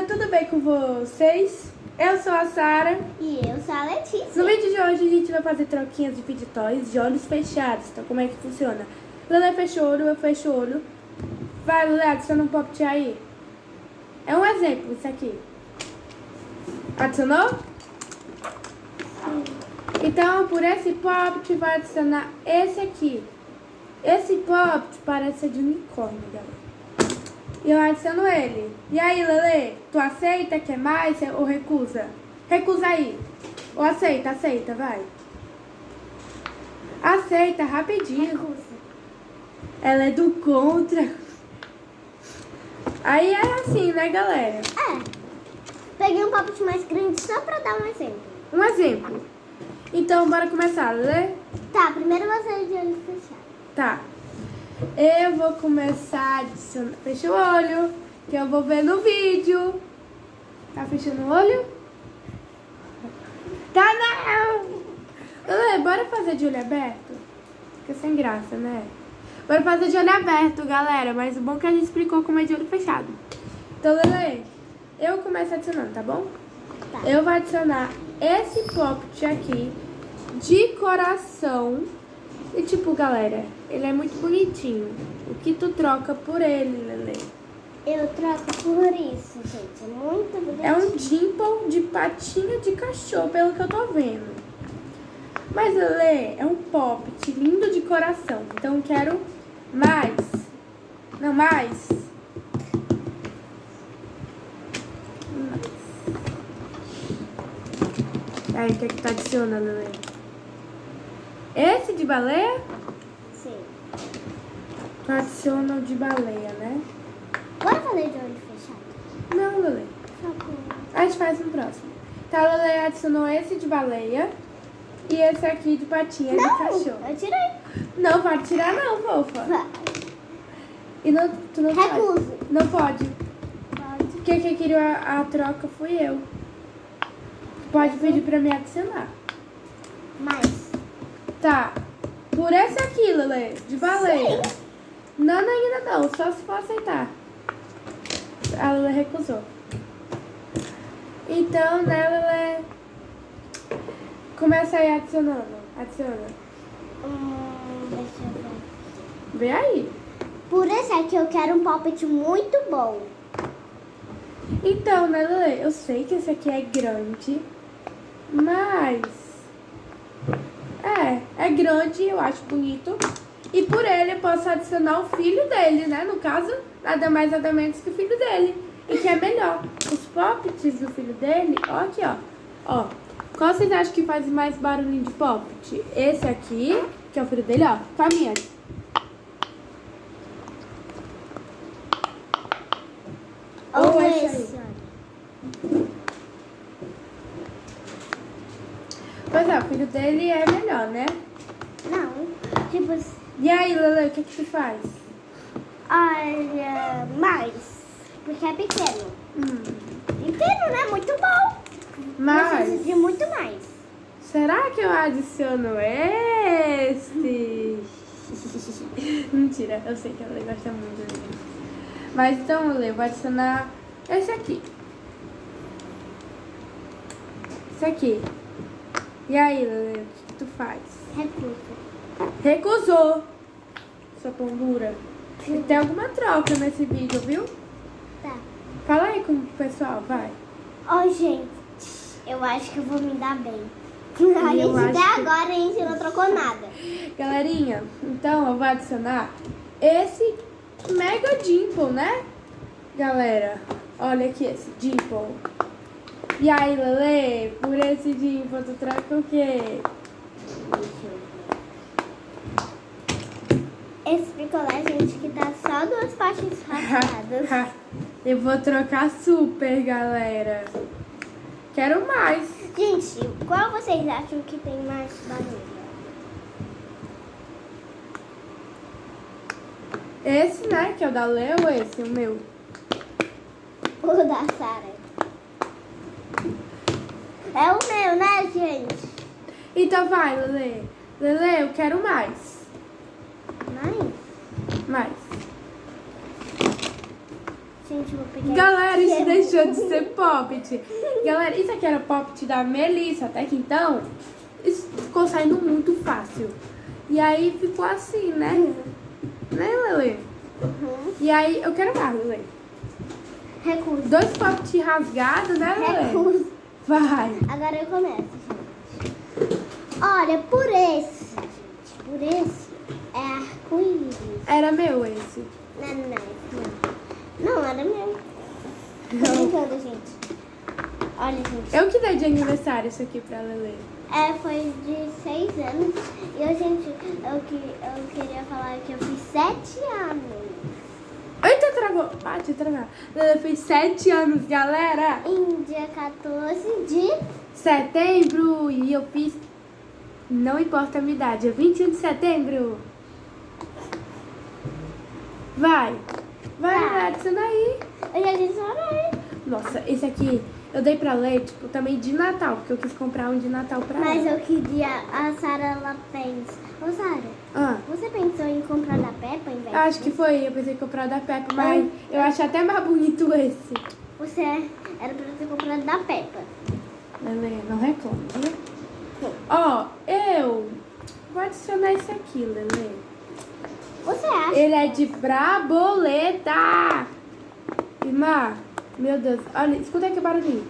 tudo bem com vocês? Eu sou a Sara. E eu sou a Letícia. No vídeo de hoje a gente vai fazer troquinhas de Feed Toys de olhos fechados. Então como é que funciona? Lelê fecha o olho, eu fecho o olho. Vai, Lelê, adiciona um pop aí. É um exemplo, isso aqui. Adicionou? Sim. Então, por esse pop vai adicionar esse aqui. Esse pop parece ser de unicórnio, galera. E eu adiciono ele. E aí, Lelê, tu aceita, quer mais ou recusa? Recusa aí. Ou aceita, aceita, vai. Aceita, rapidinho. Recusa. Ela é do contra. Aí é assim, né, galera? Peguei um pop mais grande só pra dar um exemplo. Um exemplo. Então, bora começar, Lelê? Tá, primeiro você de olho fechado. Tá. Eu vou começar adicionando. Fecha o olho, que eu vou ver no vídeo. Tá fechando o olho? Tá não! Lelê, bora fazer de olho aberto? Fica sem graça, né? Bora fazer de olho aberto, galera. Mas o bom é que a gente explicou como é de olho fechado. Então, Lelê, eu começo adicionando, tá bom? Tá. Eu vou adicionar esse pocket aqui de coração. E tipo, galera, ele é muito bonitinho. O que tu troca por ele, Lelê? Eu troco por isso, gente. É muito bonito. É um dimple de patinha de cachorro, pelo que eu tô vendo. Mas, Lelê, é um poppet lindo de coração. Então, eu quero mais. Não, mais. Aí, o que é que tu adiciona, Lelê? Esse de baleia? Sim. Tu adiciona o de baleia, né? Bora fazer de olho fechado? Não, Lelê. Só com... A gente faz no próximo. Tá, a Lelê adicionou esse de baleia e esse aqui de patinha de cachorro. Eu tirei. Não pode tirar não, fofa. Vai. E não, tu não Recuso. pode. Não pode. Pode. Porque quem queria a troca fui eu. Pode pedir pra me adicionar. Mais. Tá. Por esse aqui, Lelê, de baleia. Não, ainda não. Só se for aceitar. A Lelê recusou. Então, né, Lelê? Começa aí adicionando. Adiciona. Deixa eu ver. Vê aí. Por esse aqui eu quero um poppet muito bom. Então, né, Lelê? Eu sei que esse aqui é grande, mas... É grande, eu acho bonito. E por ele eu posso adicionar o filho dele, né? No caso, nada mais nada menos que o filho dele. E que é melhor. Os poppets do filho dele, ó aqui, ó. Ó. Qual vocês acham que faz mais barulhinho de poppet? Esse aqui, que é o filho dele, ó. Com a minha. Ou esse aí. Pois é, o filho dele é melhor, né? Não. Tipo assim. E aí, Lelê, o que tu faz? Olha, mais. Porque é pequeno. Pequeno, né? Muito bom. Mas, Preciso de muito mais. será que eu adiciono esse? Mentira, eu sei que ela gosta muito dele. Mas então, Lelê, eu vou adicionar esse aqui. Esse aqui. E aí, Lelê, o que tu faz? Recuso. Recusou. Sua pão dura. E tem alguma troca nesse vídeo, viu? Tá. Fala aí com o pessoal, vai. Ó, gente. Eu acho que eu vou me dar bem. A Eu gente até acho que- agora a gente não trocou nada. Galerinha, então eu vou adicionar esse Mega Dimple, né? Galera, olha aqui esse Dimple. E aí, Lelê, por esse Dimple tu troca o quê? Esse picolé, gente, que tá só duas partes raspadas. Eu vou trocar super, galera. Quero mais. Gente, qual vocês acham que tem mais barulho? Esse, né, que é o da Lê ou esse, o meu? O da Sara. É o meu, né, gente? Então vai, Lelê. Lelê, eu quero mais. Mais? Mais. Gente, gente, eu vou pegar. Galera, isso esse. deixou de ser Poppet. Galera, isso aqui era Poppet da Melissa, até que então, isso ficou saindo muito fácil. E aí ficou assim, né? Né, Lele? Uhum. E aí, eu quero mais, Lele. Recuso. 2 Poppet rasgados, né, Lele? Recuso. Vai. Agora eu começo, gente. Olha, por esse, gente, por esse é arco-íris. Era meu esse. Não, era meu. Tô brincando, gente. Olha, gente. Eu que dei de aniversário isso aqui pra Lele. Foi de 6 anos. E eu, gente, eu queria falar que eu fiz 7 anos. Eita, travou. Pode travar. Lele fez 7 anos, galera. Em dia 14 de... Setembro. E eu fiz... Não importa a minha idade. É 21 de setembro. Vai. Vai, adiciona aí. Eu já adicionei. Nossa, esse aqui eu dei pra ler, tipo, também de Natal. Porque eu quis comprar um de Natal pra Mas ela. eu queria... A Sara, ela pensa... Ô, Sara, Ah, você pensou em comprar da Peppa em vez eu acho que foi. Eu pensei em comprar da Peppa, mas eu achei até mais bonito esse. Você era pra ter comprado da Peppa. Lele, não reclame, né? Ó, eu vou adicionar esse aqui, Lele. Você acha? Ele é de Braboleta. Irmã, meu Deus. Olha, escuta aqui o barulhinho.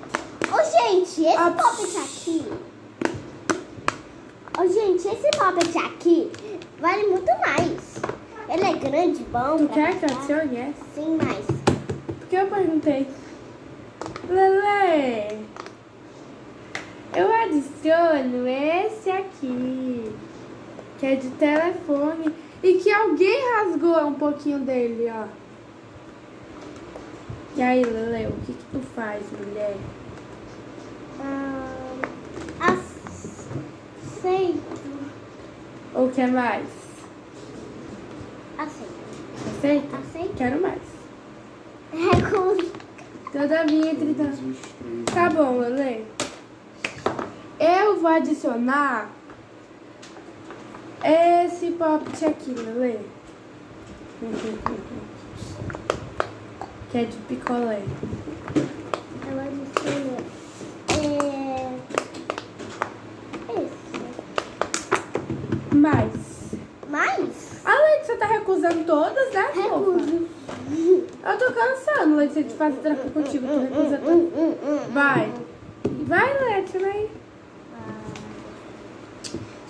Ô, gente, esse Ah, poppet aqui... Ô, gente, esse poppet aqui vale muito mais. Ele é grande, bom. Tu pra quer que eu passar. adicione esse? Sim, mais. Porque eu perguntei. Lele, eu adiciono esse aqui, que é de telefone, e que alguém rasgou um pouquinho dele, ó. E aí, Lele, o que tu faz, mulher? Aceito. Ou quer mais? Aceito. Aceita? Aceito. Quero mais. Recuso. Todavia, tá bom, Lele. Eu vou adicionar esse poppet aqui, Lele. Que é de picolé. Eu adiciono esse. Mais. Mais? A Letícia tá recusando todas, né, fofa? Recuso. Eu tô cansando, Letícia, de fazer troca contigo. Tu recusa todas. Vai. Vai, Letícia, vai.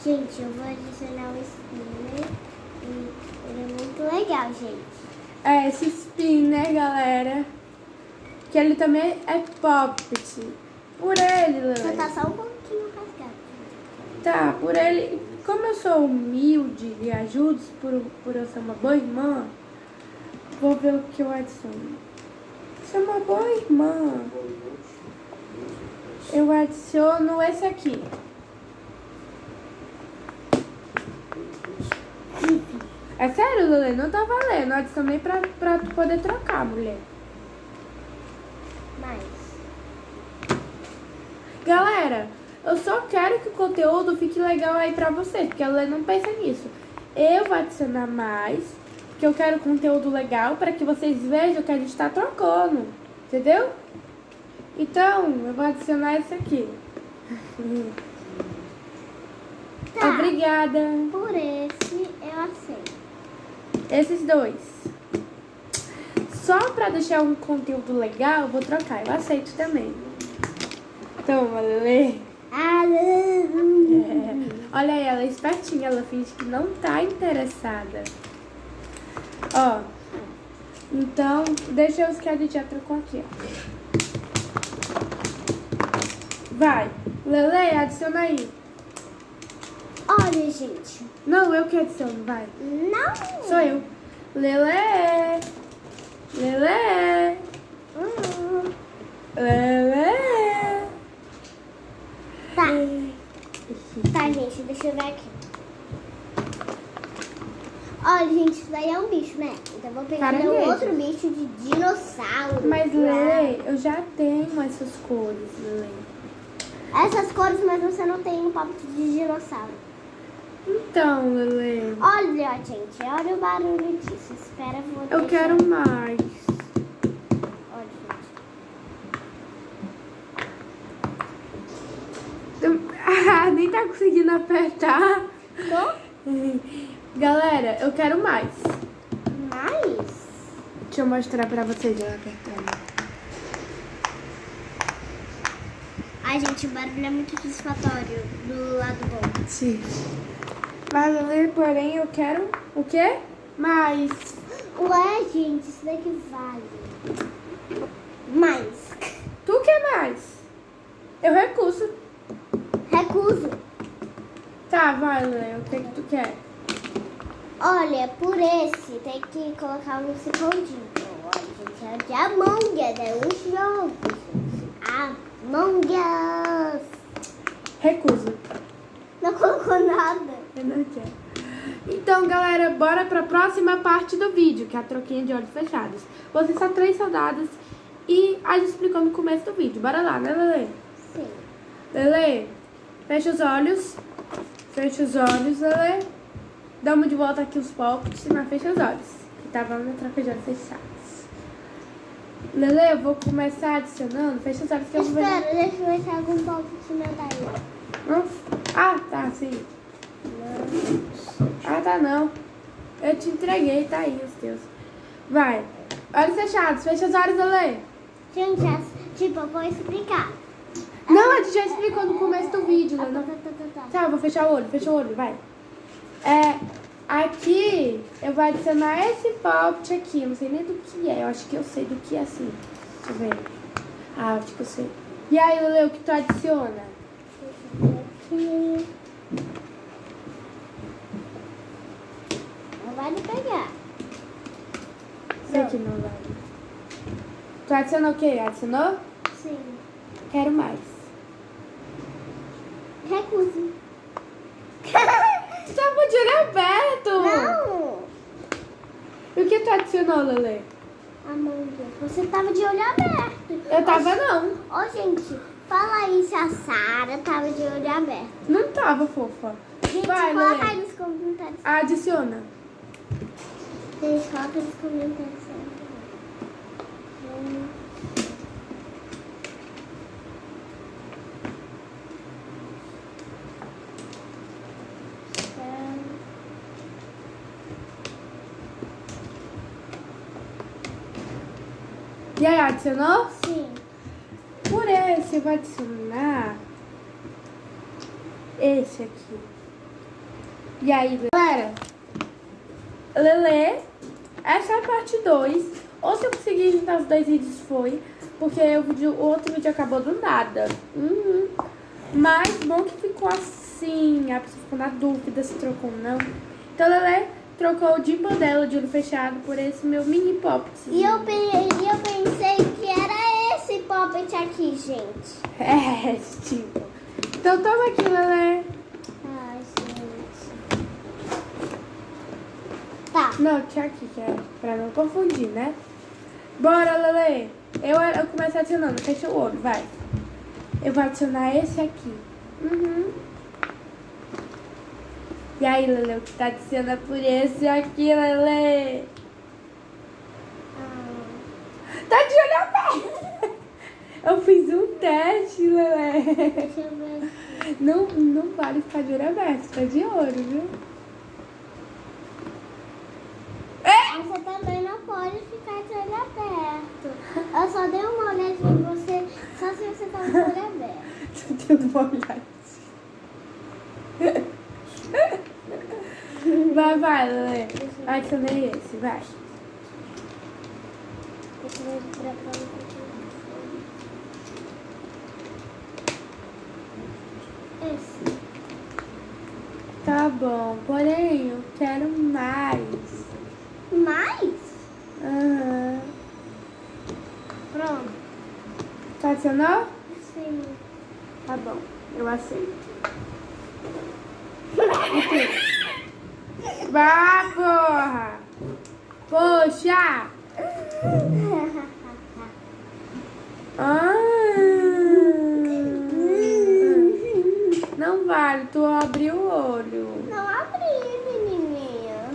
Gente, eu vou adicionar o spinner. E ele é muito legal, gente. É, esse spin, né, galera? Que ele também é poppet. Por ele, Só Lele. tá só um pouquinho rasgado. Tá, por ele. Como eu sou humilde e ajudo por eu ser uma boa irmã, vou ver o que eu adiciono. Você é uma boa irmã. Eu adiciono esse aqui. É sério, Lele? Não tá valendo. Eu adicionei pra tu poder trocar, mulher. Mais. Galera, eu só quero que o conteúdo fique legal aí pra vocês, porque a Lele não pensa nisso. Eu vou adicionar mais, porque eu quero conteúdo legal pra que vocês vejam que a gente tá trocando. Entendeu? Então, eu vou adicionar esse aqui. Tá. Obrigada. Por esse, eu aceito. Esses dois. Só pra deixar um conteúdo legal, eu vou trocar. Eu aceito também. Toma, Lele. Olha aí, ela é espertinha. Ela finge que não tá interessada. Ó. Então, deixa os que a gente já trocou aqui, ó. Vai. Lele, adiciona aí. Olha, gente. Não, eu que adiciono, vai. Não. Sou eu. Lele. Lele. Lele. Tá. Tá, gente, deixa eu ver aqui. Olha, gente, isso daí é um bicho, né? Então eu vou pegar meu Caranguejo. outro bicho de dinossauro. Mas, Lele, eu já tenho essas cores, Lele. Essas cores, mas você não tem um papo de dinossauro. Então, Lele, Olha, gente, olha o barulho disso. Espera, eu vou eu deixar. quero mais. nem tá conseguindo apertar. Tô? Galera, eu quero mais. Mais? Deixa eu mostrar pra vocês eu apertando. Ai, gente, o barulho é muito satisfatório do lado bom. Sim. Mas, porém, eu quero o quê? Mais. Ué, gente, isso daqui vale. Mais. Tu quer mais? Eu recuso. Recuso. Tá, vai, Lê. O que tu quer? Olha, por esse tem que colocar um segundinho. Olha, gente, é de Among Us, é um jogo, gente. Among Us. Recuso. Não colocou nada. Eu não quero. Então, galera, bora pra próxima parte do vídeo, que é a troquinha de olhos fechados. Vou ser só 3 soldados e a gente explicou no começo do vídeo. Bora lá, né, Lelê? Sim. Lelê, fecha os olhos. Fecha os olhos, Lelê. Dá uma de volta aqui os palpos, mas fecha os olhos. Que tava na troca de olhos fechados. Lelê, eu vou começar adicionando. Fecha os olhos que eu vou ver. Espera, deixa eu ver se algum palco te mandar aí. Ah, tá, sim. Ah, tá não. Eu te entreguei, tá aí os teus. Vai. Olhos fechados, fecha os olhos, Lelê. Gente, tipo, eu vou explicar. Não, a gente já explicou no começo do vídeo, Lelê. Tá. Tá, eu vou fechar o olho, fecha o olho, vai. Aqui eu vou adicionar esse palpite aqui. Eu não sei nem do que é. Eu acho que eu sei do que é assim. Deixa eu ver. Ah, acho que eu sei. E aí, Lelê, o que tu adiciona? Aqui. Não vai me pegar. Sei que não vai. Tu adicionou o quê? Adicionou? Sim. Quero mais. Recuso. Tu tava de olho aberto! Não! E o que tu adicionou, Lelê? Amanda, você tava de olho aberto. Eu tava não. Ô, gente, fala aí se a Sara tava de olho aberto. Não tava, fofa. Gente, Vai, coloca Lelê. aí nos comentários. Adiciona. Gente, coloca nos comentários. E aí, adicionou? Sim. Por esse eu vou adicionar esse aqui. E aí, galera? Lelê, essa é a parte 2. Ou se eu conseguir juntar os 2 vídeos foi, porque o outro vídeo acabou do nada. Mas bom que ficou assim. A pessoa ficou na dúvida se trocou ou não. Então, Lelê trocou o de modelo de olho fechado por esse meu mini pop. E eu pensei que era esse poppet aqui, gente. É, tipo. Então toma aqui, Lelê. Ai, gente. Tá. Não, tinha aqui, que é pra não confundir, né? Bora, Lelê. Eu começo adicionando. Fecha o olho, vai. Eu vou adicionar esse aqui. E aí, Lelê, o que tá adicionando por esse aqui, Lelê? Tá de olho aberto. Eu fiz um teste, Lelê. Deixa eu ver. Não vale ficar de olho aberto, tá de olho, viu? Você também não pode ficar de olho aberto. Eu só dei uma olhadinha em você, só se você tá de olho aberto. Tu deu uma olhadinha. Vai, Lelê. Adicionei esse, vai. Deixa eu ver pra cá um pouquinho. Esse. Tá bom, porém eu quero mais. Mais? Aham. Pronto. Tu adicionou? Sim. Tá bom, eu aceito. Vá, porra! Poxa! Não vale, tu abriu o olho. Não abri, menininha.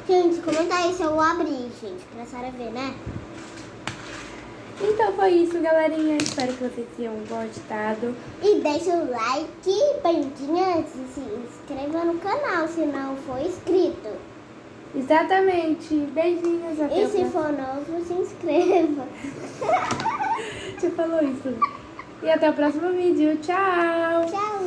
Gente, comenta aí se eu abri, gente, pra Sara ver, né? Então foi isso, galerinha. Espero que vocês tenham gostado. E deixa o like, bandinhas, e se inscreva no canal se não for inscrito. Exatamente. Beijinhos. Até E o se próximo. for novo, se inscreva. Você falou isso. E até o próximo vídeo. Tchau. Tchau.